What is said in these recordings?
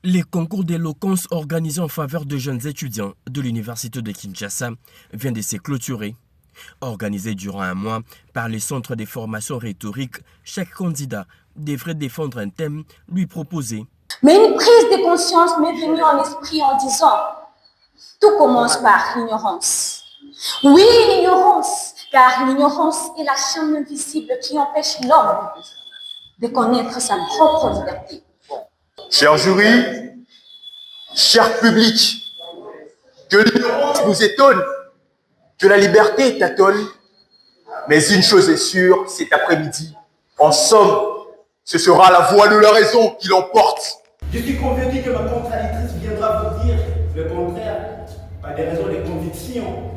Les concours d'éloquence organisés en faveur de jeunes étudiants de l'Université de Kinshasa viennent de se clôturer. Organisés durant un mois par les centres de formation rhétorique, chaque candidat devrait défendre un thème lui proposé. Mais une prise de conscience m'est venue en esprit en disant « Tout commence par l'ignorance ». Oui, l'ignorance, car l'ignorance est la chaîne invisible qui empêche l'homme de connaître sa propre liberté. Cher jury, cher public, que l'ignorance nous étonne, que la liberté tâtonne, mais une chose est sûre, cet après-midi, en somme, ce sera la voix de la raison qui l'emporte. Je suis convaincu que ma contradictrice viendra vous dire le contraire, pas des raisons de conviction,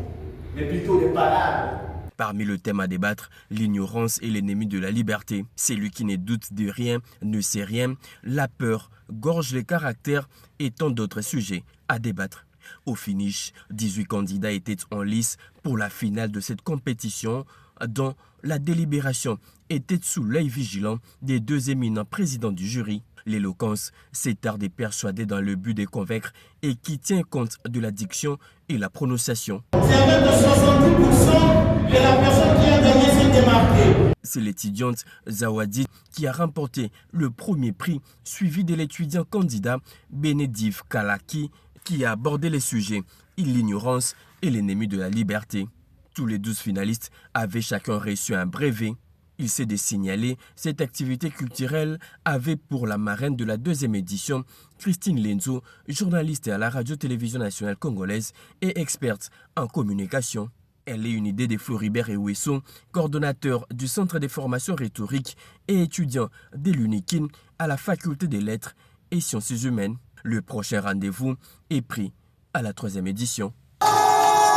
mais plutôt des palabres. Parmi le thème à débattre, l'ignorance est l'ennemi de la liberté. Celui qui ne doute de rien, ne sait rien, la peur gorge les caractères et tant d'autres sujets à débattre. Au finish, 18 candidats étaient en lice pour la finale de cette compétition dont la délibération était sous l'œil vigilant des deux éminents présidents du jury. L'éloquence s'est art de persuader dans le but de convaincre et qui tient compte de la diction et la prononciation. C'est avec 70% de la personne qui a gagné s'est démarquée. C'est l'étudiante Zawadi qui a remporté le premier prix, suivi de l'étudiant candidat Benediv Kalaki qui a abordé les sujets l'ignorance et l'ennemi de la liberté. Tous les 12 finalistes avaient chacun reçu un brevet. Il s'est de signaler, cette activité culturelle avait pour la marraine de la deuxième édition Christine Lenzo, journaliste à la radio-télévision nationale congolaise et experte en communication. Elle est une idée de Floribert Ewesso, coordonnateur du Centre de formation rhétorique et étudiant de l'UNIKIN à la Faculté des lettres et sciences humaines. Le prochain rendez-vous est pris à la 3e édition.